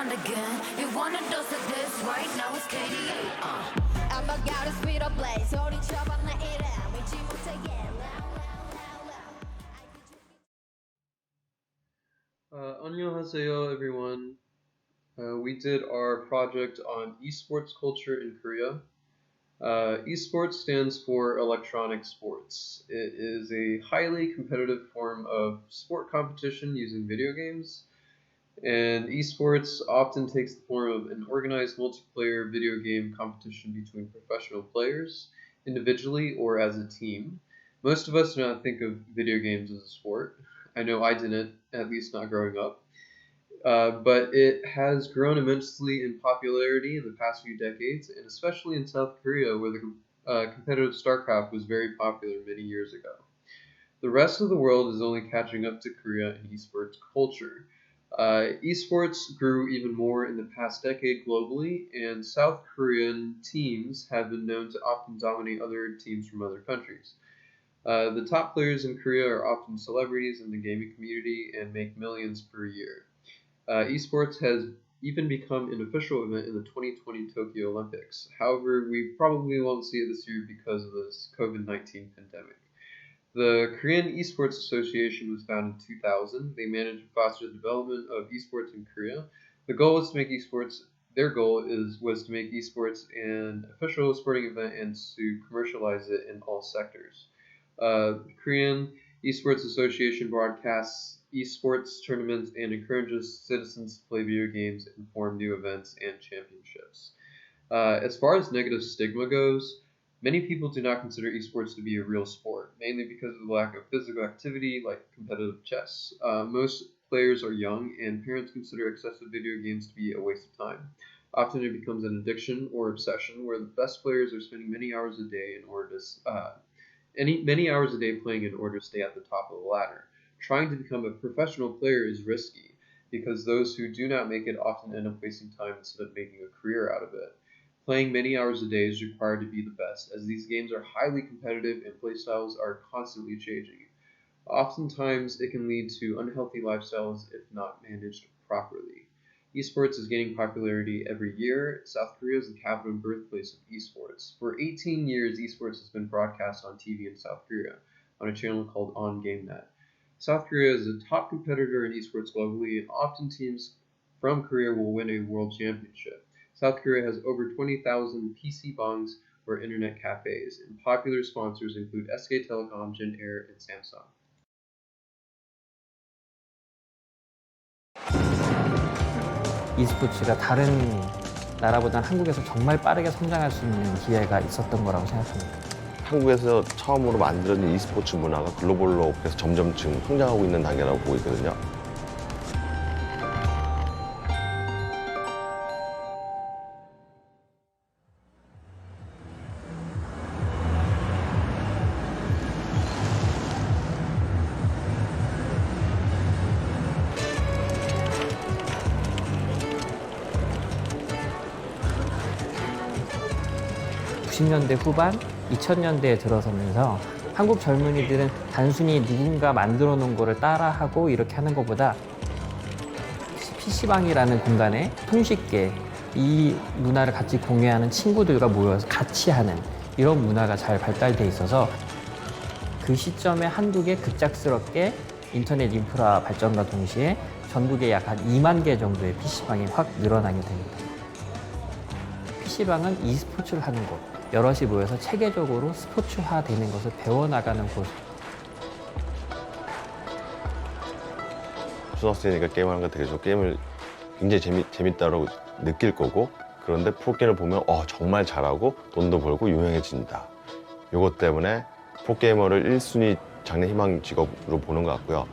around again. You want a dose of this right now? It's KDA. I'm a gotta speed up blaze. 소리쳐봐 내 이름 잊지 못하게. Annyeonghaseyo, everyone. We did our project on esports culture in Korea. Esports stands for electronic sports. It is a highly competitive form of sport competition using video games, and esports often takes the form of an organized multiplayer video game competition between professional players, individually or as a team. Most of us do not think of video games as a sport. I know I didn't, at least not growing up. But it has grown immensely in popularity in the past few decades, and especially in South Korea, where the competitive StarCraft was very popular many years ago. The rest of the world is only catching up to Korea in esports culture. Esports grew even more in the past decade globally, and South Korean teams have been known to often dominate other teams from other countries. The top players in Korea are often celebrities in the gaming community and make millions per year. Esports has even become an official event in the 2020 Tokyo Olympics. However, we probably won't see it this year because of this COVID-19 pandemic. The Korean Esports Association was founded in 2000. They manage and foster the development of esports in Korea. The goal was to make esports. Their goal was to make esports an official sporting event and to commercialize it in all sectors. The Korean Esports Association broadcasts esports tournaments and encourages citizens to play video games and form new events and championships. As far as negative stigma goes, many people do not consider esports to be a real sport, mainly because of the lack of physical activity like competitive chess. Most players are young, and parents consider excessive video games to be a waste of time. Often it becomes an addiction or obsession where the best players are spending many hours a day playing in order to stay at the top of the ladder. Trying to become a professional player is risky because those who do not make it often end up wasting time instead of making a career out of it. Playing many hours a day is required to be the best, as these games are highly competitive and playstyles are constantly changing. Oftentimes, it can lead to unhealthy lifestyles if not managed properly. Esports is gaining popularity every year. South Korea is the capital and birthplace of esports. For 18 years, esports has been broadcast on TV in South Korea on a channel called On GameNet. South Korea is a top competitor in esports globally, and often teams from Korea will win a world championship. South Korea has over 20,000 PC bangs or internet cafes, and popular sponsors include SK Telecom, Jin Air, and Samsung. e스포츠가 다른 나라보다는 한국에서 정말 빠르게 성장할 수 있는 기회가 있었던 거라고 생각합니다. 한국에서 처음으로 만들어진 e스포츠 문화가 글로벌로 그래서 점점 지금 성장하고 있는 단계라고 보고 있거든요. (90년대) 후반, 2000년대에 들어서면서 한국 젊은이들은 단순히 누군가 만들어 놓은 거를 따라하고 이렇게 하는 것보다 PC방이라는 공간에 손쉽게 이 문화를 같이 공유하는 친구들과 모여서 같이 하는 이런 문화가 잘 발달돼 있어서 그 시점에 한국에 급작스럽게 인터넷 인프라 발전과 동시에 전국에 약 한 2만 개 정도의 PC방이 확 늘어나게 됩니다. PC방은 e스포츠를 하는 곳, 여럿이 모여서 체계적으로 스포츠화되는 것을 배워나가는 곳. 초등학생이니까 게임하는 거 되게 좋고 게임을 굉장히 재밌다고 느낄 거고 그런데 프로게임을 보면 정말 잘하고 돈도 벌고 유명해진다. 이것 때문에 프로게이머를 1순위 장래 희망 직업으로 보는 것 같고요.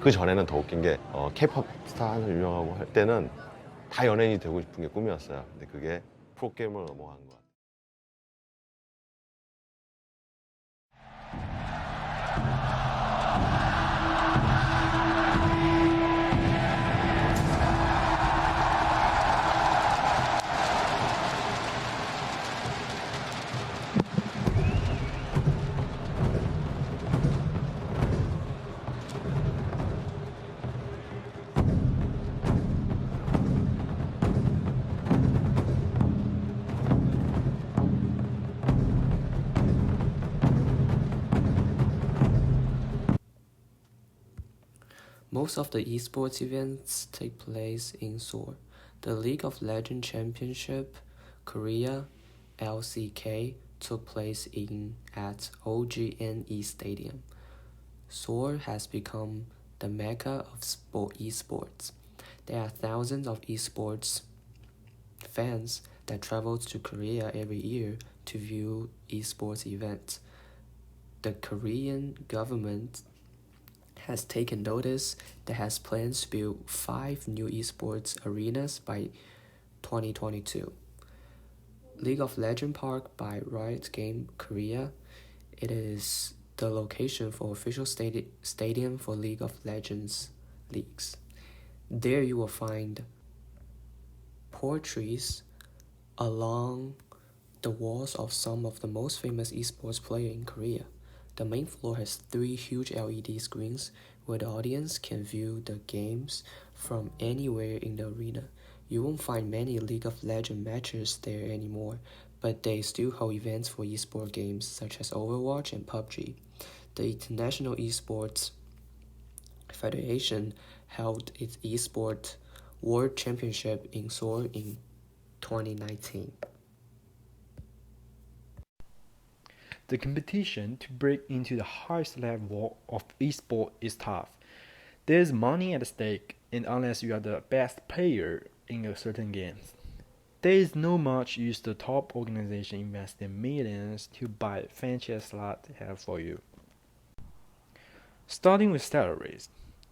그 전에는 더 웃긴 게 K-팝 스타 하나 유명하고 할 때는 다 연예인이 되고 싶은 게 꿈이었어요. 근데 그게 프로게이머로 넘어간 것 같아요. Most of the esports events take place in Seoul. The League of Legends Championship Korea (LCK) took place at OGNE Stadium. Seoul has become the mecca of esports. There are thousands of esports fans that travel to Korea every year to view esports events. The Korean government has taken notice that has plans to build 5 new esports arenas by 2022. League of Legends Park by Riot Game Korea. It is the location for official stadium for League of Legends leagues. There you will find portraits along the walls of some of the most famous esports players in Korea. The main floor has 3 huge LED screens where the audience can view the games from anywhere in the arena. You won't find many League of Legends matches there anymore, but they still hold events for esports games such as Overwatch and PUBG. The International Esports Federation held its Esports World Championship in Seoul in 2019. The competition to break into the highest level of esport is tough. There's money at stake, and unless you are the best player in a certain game, there is no much use the top organization investing millions to buy fancy slot have for you. Starting with salaries,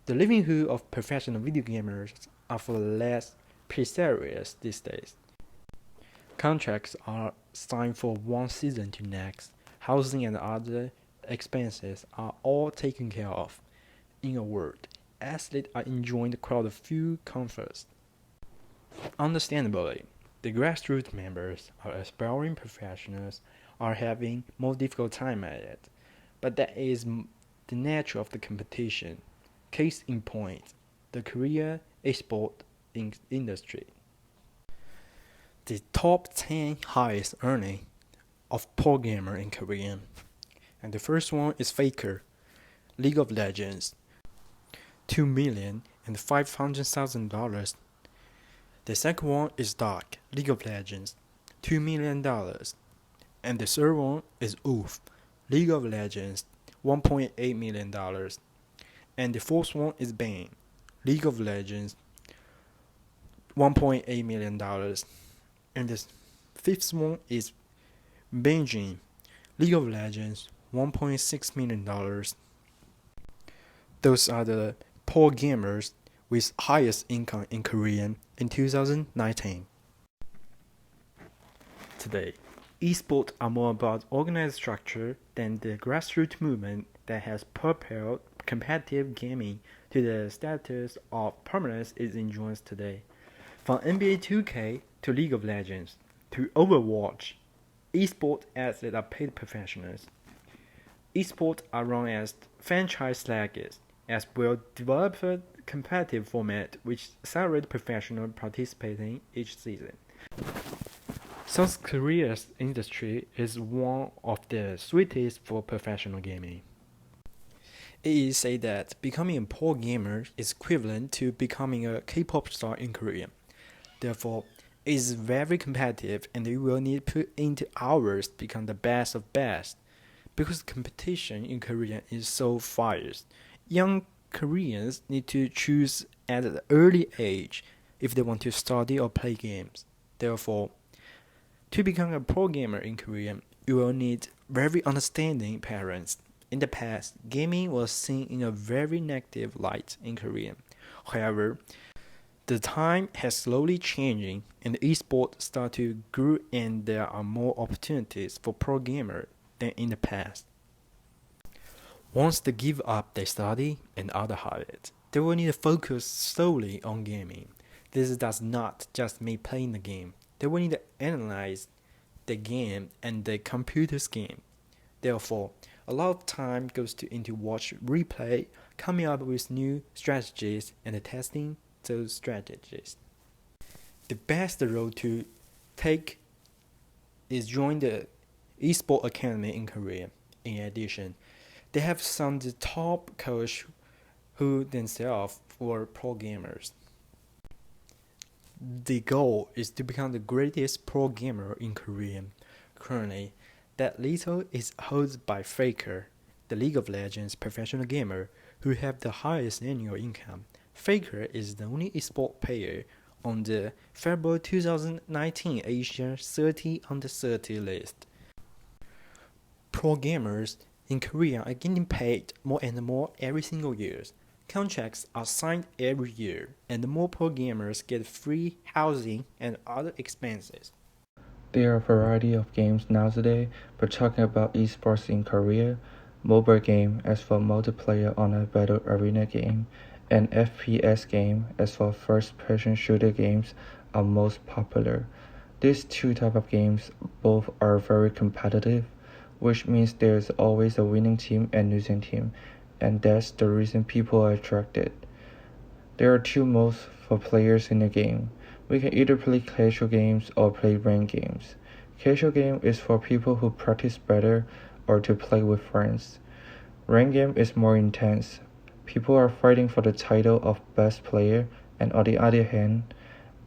the livelihood of professional video gamers are far less precarious these days. Contracts are signed for one season to next. Housing and other expenses are all taken care of. In a word, athletes are enjoying quite a few comforts. Understandably, the grassroots members or aspiring professionals are having more difficult time at it, but that is the nature of the competition. Case in point, the Korea esport industry. The top 10 highest earning of pro gamer in Korea. And the first one is Faker, League of Legends, $2,500,000. The second one is Dark, League of Legends, $2 million. And the third one is Wolf, League of Legends, $1.8 million. And the fourth one is Bane, League of Legends, $1.8 million. And the fifth one is Benjin, League of Legends, $1.6 million. Those are the pro gamers with highest income in Korea in 2019. Today, esports are more about organized structure than the grassroots movement that has propelled competitive gaming to the status of permanence it enjoys today. From NBA 2K to League of Legends to Overwatch, esports athletes are paid professionals. Esports are run as franchise leagues, as well-developed competitive format which celebrate professionals participating each season. South Korea's industry is one of the sweetest for professional gaming. It is said that becoming a pro gamer is equivalent to becoming a K-pop star in Korea. Therefore, it is very competitive and you will need to put into hours to become the best of best. Because competition in Korea is so fierce, young Koreans need to choose at an early age if they want to study or play games. Therefore, to become a pro gamer in Korea, you will need very understanding parents. In the past, gaming was seen in a very negative light in Korea. However, the time has slowly changing and esports start to grow and there are more opportunities for pro gamers than in the past. Once they give up their study and other habits, they will need to focus solely on gaming. This does not just mean playing the game. They will need to analyze the game and the computer's game. Therefore, a lot of time goes into watch replay, coming up with new strategies and testing those strategies. The best road to take is join the eSport Academy in Korea. In addition, they have some of the top coaches who themselves for pro gamers. The goal is to become the greatest pro gamer in Korea. Currently, that title is held by Faker, the League of Legends professional gamer who have the highest annual income. Faker is the only esport player on the February 2019 Asia 30 under 30 list. Pro gamers in Korea are getting paid more and more every single year. Contracts are signed every year, and more pro gamers get free housing and other expenses. There are a variety of games nowadays, but talking about esports in Korea, mobile game as for multiplayer online battle arena game, and FPS game as for first-person shooter games are most popular. These two types of games both are very competitive, which means there's always a winning team and losing team, and that's the reason people are attracted. There are two modes for players in the game. We can either play casual games or play ranked games. Casual game is for people who practice better or to play with friends. Ranked game is more intense. People are fighting for the title of best player, and on the other hand,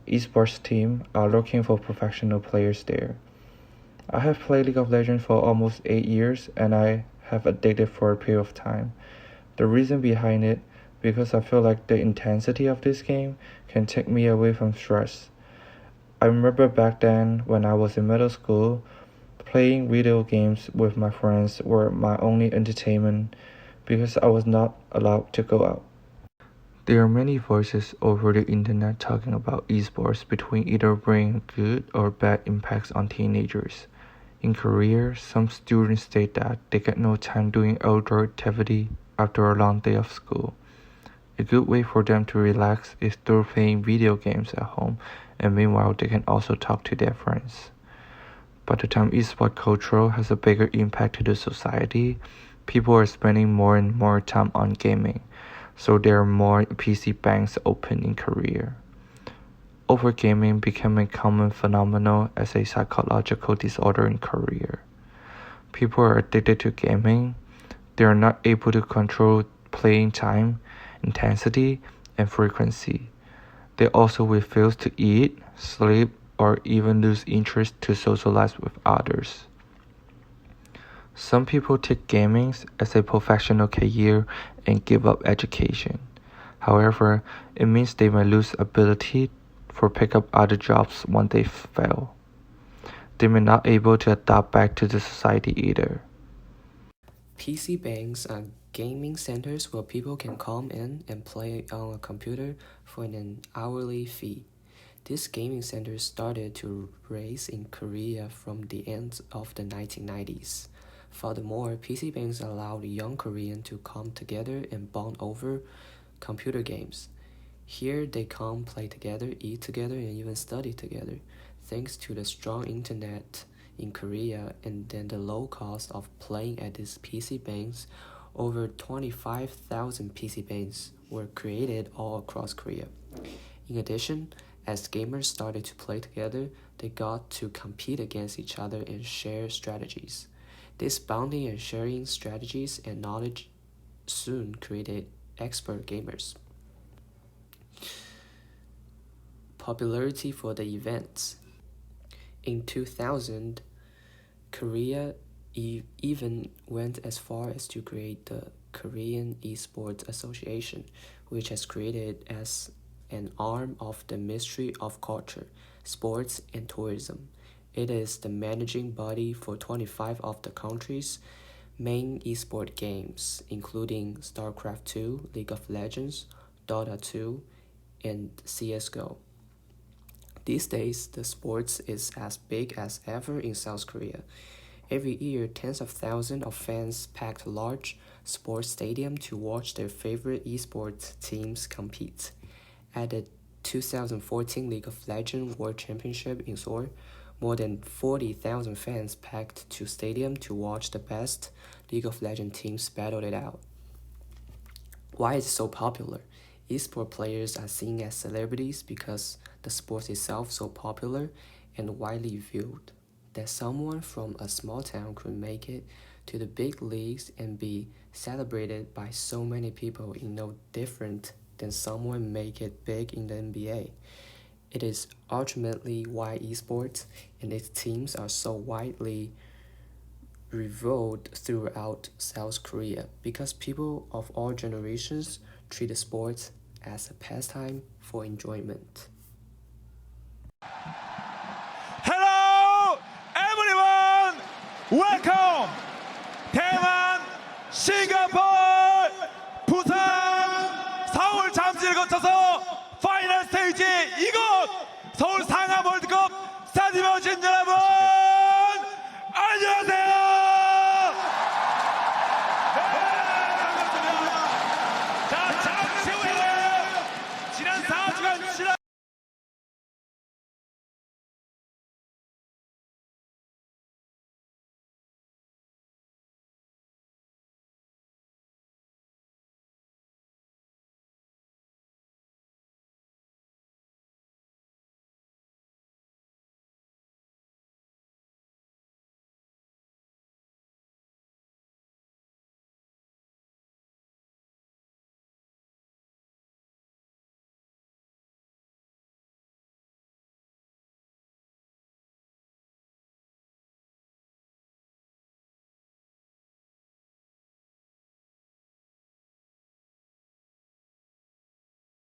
esports teams are looking for professional players there. I have played League of Legends for almost 8 years, and I have addicted for a period of time. The reason behind it, because I feel like the intensity of this game can take me away from stress. I remember back then when I was in middle school, playing video games with my friends were my only entertainment because I was not allowed to go out. There are many voices over the internet talking about esports between either bringing good or bad impacts on teenagers. In Korea, some students state that they get no time doing outdoor activity after a long day of school. A good way for them to relax is through playing video games at home, and meanwhile they can also talk to their friends. By the time esports culture has a bigger impact to the society, people are spending more and more time on gaming, so there are more PC banks open in Korea. Overgaming became a common phenomenon as a psychological disorder in Korea. People are addicted to gaming. They are not able to control playing time, intensity, and frequency. They also refuse to eat, sleep, or even lose interest to socialize with others. Some people take gaming as a professional career and give up education. However, it means they may lose ability for pick up other jobs when they fail. They may not able to adapt back to the society either. PC banks are gaming centers where people can come in and play on a computer for an hourly fee. These gaming centers started to rise in Korea from the end of the 1990s. Furthermore, PC banks allowed young Koreans to come together and bond over computer games. Here they come play together, eat together, and even study together. Thanks to the strong internet in Korea and then the low cost of playing at these PC banks, over 25,000 PC banks were created all across Korea. In addition, as gamers started to play together, they got to compete against each other and share strategies. This bonding and sharing strategies and knowledge soon created expert gamers. Popularity for the events. In 2000, Korea even went as far as to create the Korean Esports Association, which has created as an arm of the Ministry of Culture, Sports and Tourism. It is the managing body for 25 of the country's main esport games, including StarCraft 2, League of Legends, Dota 2, and CSGO. These days, the sports is as big as ever in South Korea. Every year, tens of thousands of fans packed large sports stadium to watch their favorite esports teams compete. At the 2014 League of Legends World Championship in Seoul, more than 40,000 fans packed to stadium to watch the best League of Legends teams battle it out. Why is it so popular? Esport players are seen as celebrities because the sport itself so popular and widely viewed that someone from a small town could make it to the big leagues and be celebrated by so many people in no different then someone make it big in the NBA. It is ultimately why esports and its teams are so widely revered throughout South Korea, because people of all generations treat sports as a pastime for enjoyment. Hello, everyone! Welcome! 대만, 싱가포르, 부산, 서울 잠실을 거쳐서 파이널 스테이지 이곳 서울